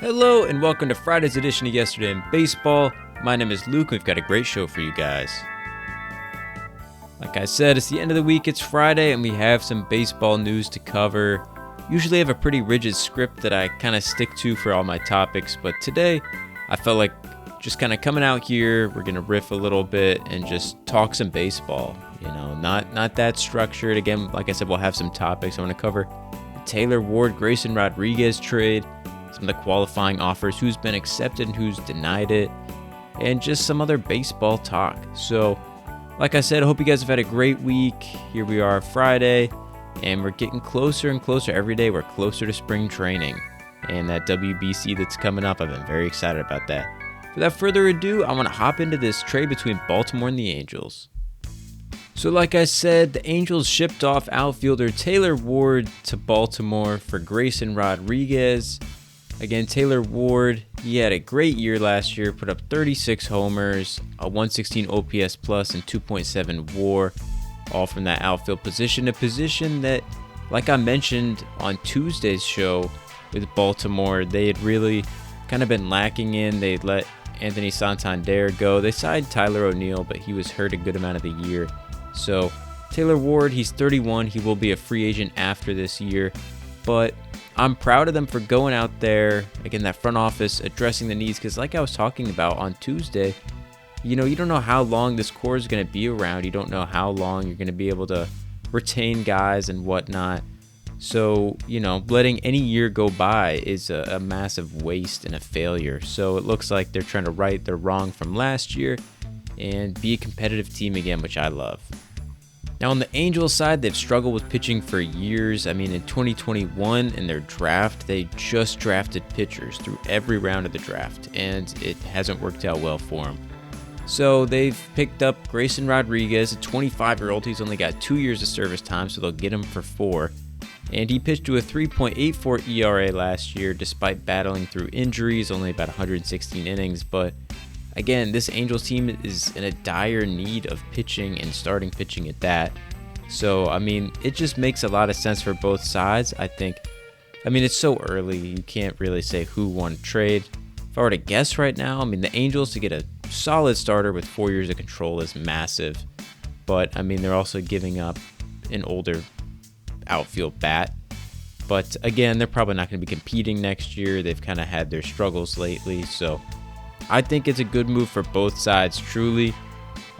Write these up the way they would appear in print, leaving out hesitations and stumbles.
Hello and welcome to Friday's edition of Yesterday in Baseball. My name is Luke and we've got a great show for you guys. Like I said, it's the end of the week, it's Friday, and we have some baseball news to cover. Usually I have a pretty rigid script that I kind of stick to for all my topics, but today I felt like just kind of coming out here, we're going to riff a little bit and just talk some baseball. You know, not that structured. Again, like I said, we'll have some topics. I want to cover the Taylor Ward, Grayson Rodriguez trade, some of the qualifying offers, who's been accepted and who's denied it, and just some other baseball talk. So, like I said, I hope you guys have had a great week. Here we are Friday, and we're getting closer and closer every day. We're closer to spring training and that WBC that's coming up. I've been very excited about that. Without further ado, I want to hop into this trade between Baltimore and the Angels. So like I said, the Angels shipped off outfielder Taylor Ward to Baltimore for Grayson Rodriguez. Again, Taylor Ward, he had a great year last year, put up 36 homers, a 116 OPS plus, and 2.7 WAR, all from that outfield position, a position that, like I mentioned on Tuesday's show with Baltimore, they had really kind of been lacking in. They'd let Anthony Santander go. They signed Tyler O'Neill, but he was hurt a good amount of the year. So Taylor Ward, he's 31. He will be a free agent after this year, but I'm proud of them for going out there, again, that front office, addressing the needs, because like I was talking about on Tuesday, you know, you don't know how long this core is going to be around. You don't know how long you're going to be able to retain guys and whatnot. So, you know, letting any year go by is a massive waste and a failure. So it looks like they're trying to right their wrong from last year and be a competitive team again, which I love. Now, on the Angels side, they've struggled with pitching for years. I mean, in 2021, in their draft, they just drafted pitchers through every round of the draft, and it hasn't worked out well for them. So they've picked up Grayson Rodriguez, a 25-year-old. He's only got 2 years of service time, so they'll get him for 4. And he pitched to a 3.84 ERA last year, despite battling through injuries, only about 116 innings, but again, this Angels team is in a dire need of pitching and starting pitching at that. So, I mean, it just makes a lot of sense for both sides. I mean, it's so early. You can't really say who won trade. If I were to guess right now, I mean, the Angels to get a solid starter with 4 years of control is massive. But, I mean, they're also giving up an older outfield bat. But, again, they're probably not going to be competing next year. They've kind of had their struggles lately, so I think it's a good move for both sides, truly.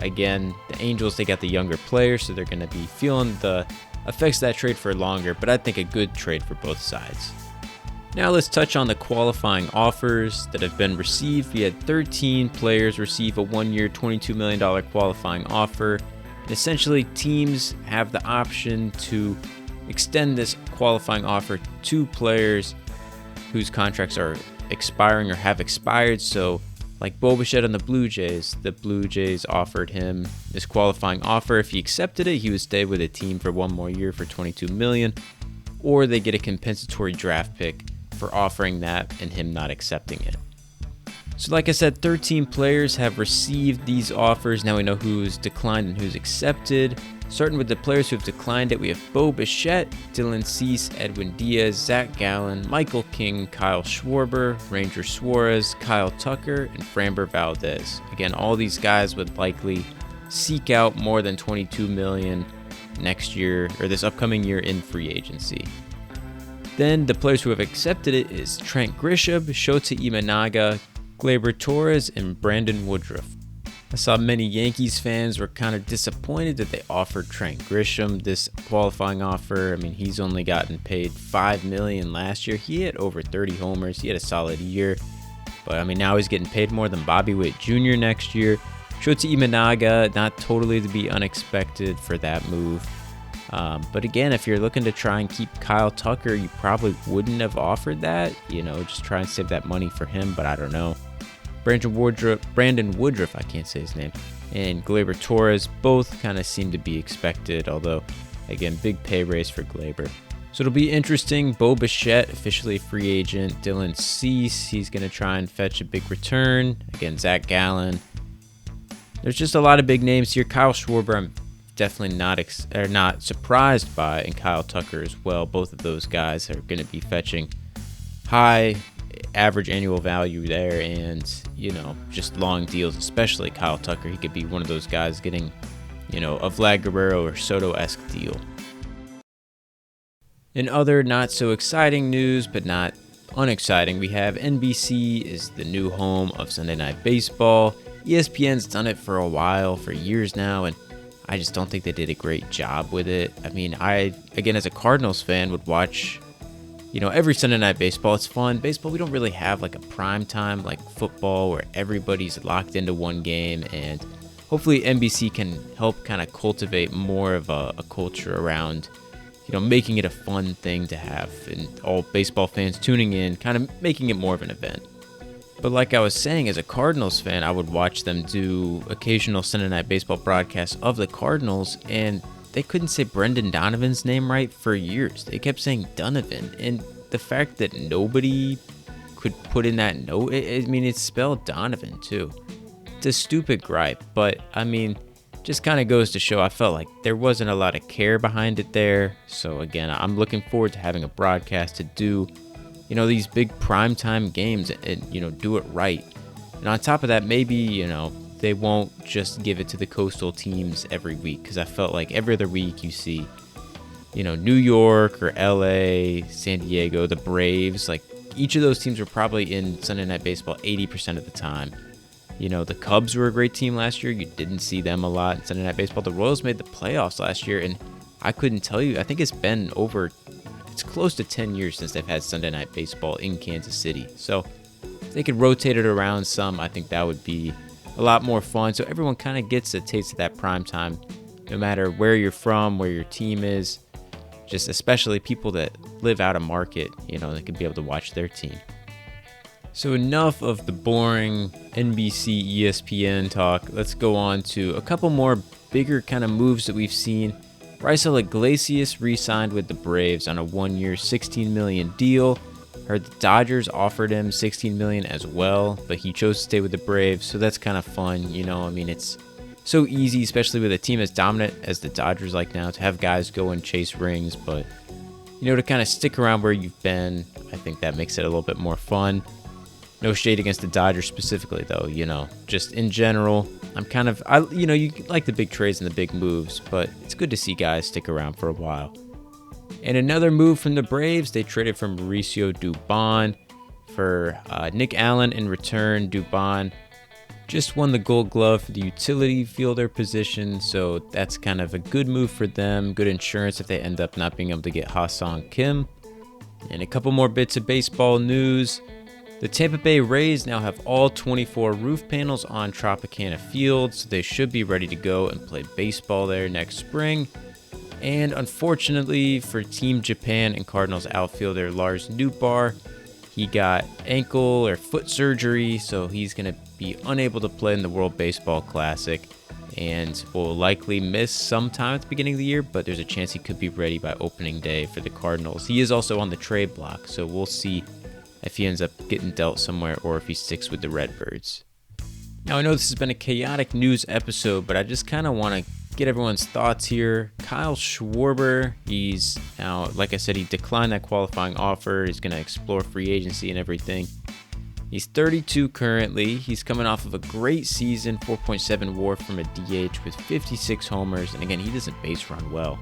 Again, the Angels, they got the younger players, so they're going to be feeling the effects of that trade for longer, but I think a good trade for both sides. Now let's touch on the qualifying offers that have been received. We had 13 players receive a one-year, $22 million qualifying offer. And essentially, teams have the option to extend this qualifying offer to players whose contracts are expiring or have expired. So like Bo Bichette on the Blue Jays offered him this qualifying offer. If he accepted it, he would stay with the team for one more year for $22 million, or they get a compensatory draft pick for offering that and him not accepting it. So like I said, 13 players have received these offers. Now we know who's declined and who's accepted. Starting with the players who have declined it, we have Bo Bichette, Dylan Cease, Edwin Diaz, Zach Gallen, Michael King, Kyle Schwarber, Ranger Suarez, Kyle Tucker, and Framber Valdez. Again, all these guys would likely seek out more than $22 million next year, or this upcoming year, in free agency. Then the players who have accepted it is Trent Grisham, Shota Imanaga, Gleyber Torres, and Brandon Woodruff. I saw many Yankees fans were kind of disappointed that they offered Trent Grisham this qualifying offer. I mean, he's only gotten paid $5 million last year. He had over 30 homers. He had a solid year. But, I mean, now he's getting paid more than Bobby Witt Jr. next year. Shota Imanaga, not totally to be unexpected for that move. But again, if you're looking to try and keep Kyle Tucker, you probably wouldn't have offered that. You know, just try and save that money for him, but I don't know. Brandon Woodruff, I can't say his name, and Gleyber Torres both kind of seem to be expected, although, again, big pay raise for Gleyber. So it'll be interesting. Bo Bichette, officially a free agent. Dylan Cease, he's going to try and fetch a big return. Again, Zach Gallen. There's just a lot of big names here. Kyle Schwarber, I'm definitely not surprised by, and Kyle Tucker as well. Both of those guys are going to be fetching high average annual value there, and just long deals, especially Kyle Tucker. He could be one of those guys getting a Vlad Guerrero or Soto-esque deal. In other not so exciting news, but not unexciting, we have NBC is the new home of Sunday Night Baseball. ESPN's done it for a while, for years now, and I just don't think they did a great job with it. I mean, again, as a Cardinals fan, would watch, every Sunday Night Baseball. It's fun. Baseball, we don't really have like a prime time like football where everybody's locked into one game, and hopefully NBC can help kind of cultivate more of a culture around, making it a fun thing to have and all baseball fans tuning in, kind of making it more of an event. But like I was saying, as a Cardinals fan, I would watch them do occasional Sunday Night Baseball broadcasts of the Cardinals, and they couldn't say Brendan Donovan's name right for years. They kept saying Donovan, and the fact that nobody could put in that note, it's spelled Donovan too. It's a stupid gripe, but just kind of goes to show I felt like there wasn't a lot of care behind it there. So again, I'm looking forward to having a broadcast to do these big primetime games and, do it right. And on top of that, maybe, they won't just give it to the coastal teams every week, because I felt like every other week you see, New York or LA, San Diego, the Braves, like each of those teams were probably in Sunday Night Baseball 80% of the time. The Cubs were a great team last year. You didn't see them a lot in Sunday Night Baseball. The Royals made the playoffs last year, and I couldn't tell you. I think it's close to 10 years since they've had Sunday Night Baseball in Kansas City. So if they could rotate it around some, I think that would be a lot more fun. So everyone kind of gets a taste of that prime time, no matter where you're from, where your team is, just especially people that live out of market, they could be able to watch their team. So enough of the boring NBC, ESPN talk. Let's go on to a couple more bigger kind of moves that we've seen. Raisel Iglesias re-signed with the Braves on a 1-year, $16 million deal. Heard the Dodgers offered him $16 million as well, but he chose to stay with the Braves, so that's kind of fun. It's so easy, especially with a team as dominant as the Dodgers like now, to have guys go and chase rings, but to kind of stick around where you've been, I think that makes it a little bit more fun. No shade against the Dodgers specifically, though, just in general. You like the big trades and the big moves, but it's good to see guys stick around for a while. And another move from the Braves, they traded for Mauricio Dubon for Nick Allen in return. Dubon just won the Gold Glove for the utility fielder position, so that's kind of a good move for them. Good insurance if they end up not being able to get Ha-Sung Kim. And a couple more bits of baseball news. The Tampa Bay Rays now have all 24 roof panels on Tropicana Field, so they should be ready to go and play baseball there next spring. And unfortunately for Team Japan and Cardinals outfielder Lars Nootbaar, he got ankle or foot surgery, so he's going to be unable to play in the World Baseball Classic and will likely miss some time at the beginning of the year, but there's a chance he could be ready by opening day for the Cardinals. He is also on the trade block, so we'll see if he ends up getting dealt somewhere or if he sticks with the Redbirds. Now, I know this has been a chaotic news episode, but I just kind of want to get everyone's thoughts here. Kyle Schwarber, he's now, like I said, he declined that qualifying offer. He's going to explore free agency and everything. He's 32 currently. He's coming off of a great season, 4.7 WAR from a DH with 56 homers. And again, he doesn't base run well.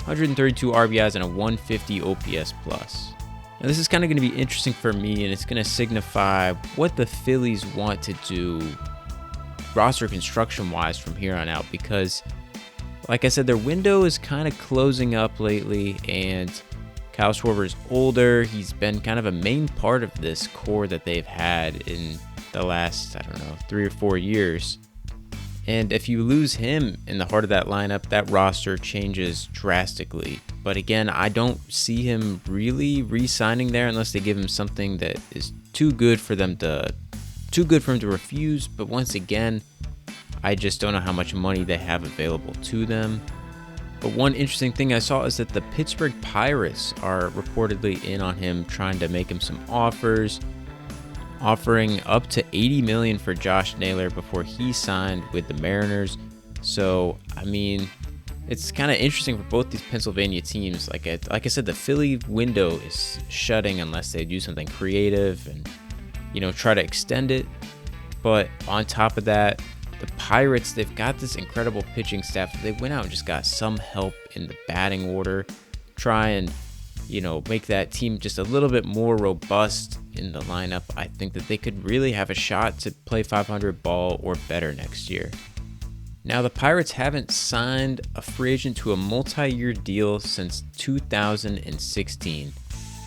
132 RBIs and a 150 OPS plus. Now, this is kind of going to be interesting for me, and it's going to signify what the Phillies want to do roster construction-wise from here on out, because, like I said, their window is kind of closing up lately, and Kyle Schwarber is older. He's been kind of a main part of this core that they've had in the last, 3 or 4 years. And if you lose him in the heart of that lineup, that roster changes drastically. But again, I don't see him really re-signing there unless they give him something that is too good for him to refuse. But once again, I just don't know how much money they have available to them. But one interesting thing I saw is that the Pittsburgh Pirates are reportedly in on him, trying to make him some offers, offering up to $80 million for Josh Naylor before he signed with the Mariners. So, it's kind of interesting for both these Pennsylvania teams. Like I said, the Philly window is shutting unless they do something creative, and try to extend it. But on top of that, the Pirates, they've got this incredible pitching staff. They went out and just got some help in the batting order, try and, make that team just a little bit more robust in the lineup. I think that they could really have a shot to play 500 ball or better next year. Now, the Pirates haven't signed a free agent to a multi-year deal since 2016,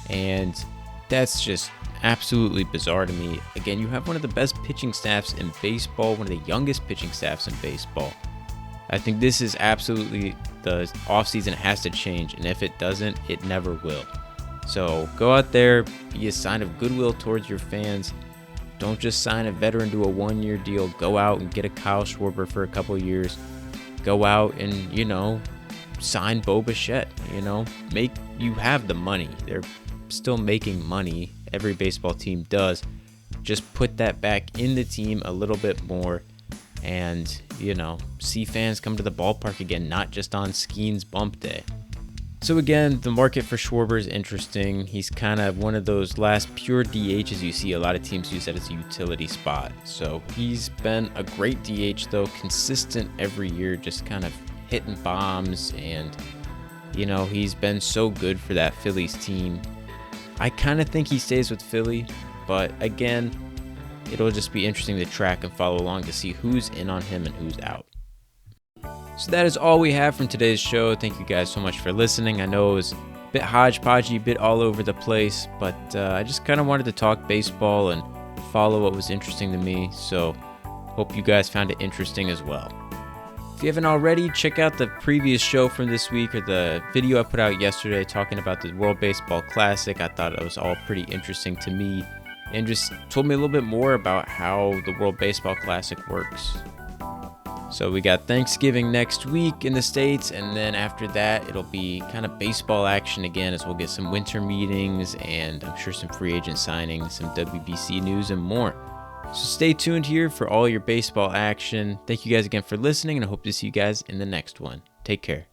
and that's just absolutely bizarre to me. Again, you have one of the best pitching staffs in baseball, one of the youngest pitching staffs in baseball. I think this is absolutely the offseason has to change, and if it doesn't, it never will. So go out there, be a sign of goodwill towards your fans. Don't just sign a veteran to a one-year deal. Go out and get a Kyle Schwarber for a couple years. Go out and, sign Bo Bichette. You have the money. They're still making money. Every baseball team does. Just put that back in the team a little bit more and, see fans come to the ballpark again, not just on Skeen's bump day. So again, the market for Schwarber is interesting. He's kind of one of those last pure DHs you see. A lot of teams use that as a utility spot. So he's been a great DH though, consistent every year, just kind of hitting bombs, and he's been so good for that Phillies team. I kind of think he stays with Philly, but again, it'll just be interesting to track and follow along to see who's in on him and who's out. So that is all we have from today's show. Thank you guys so much for listening. I know it was a bit hodgepodgey, a bit all over the place, but I just kind of wanted to talk baseball and follow what was interesting to me. So hope you guys found it interesting as well. If you haven't already, check out the previous show from this week, or the video I put out yesterday talking about the World Baseball Classic. I thought it was all pretty interesting to me and just told me a little bit more about how the World Baseball Classic works. So we got Thanksgiving next week in the States, and then after that, it'll be kind of baseball action again as we'll get some winter meetings and I'm sure some free agent signings, some WBC news, and more. So stay tuned here for all your baseball action. Thank you guys again for listening, and I hope to see you guys in the next one. Take care.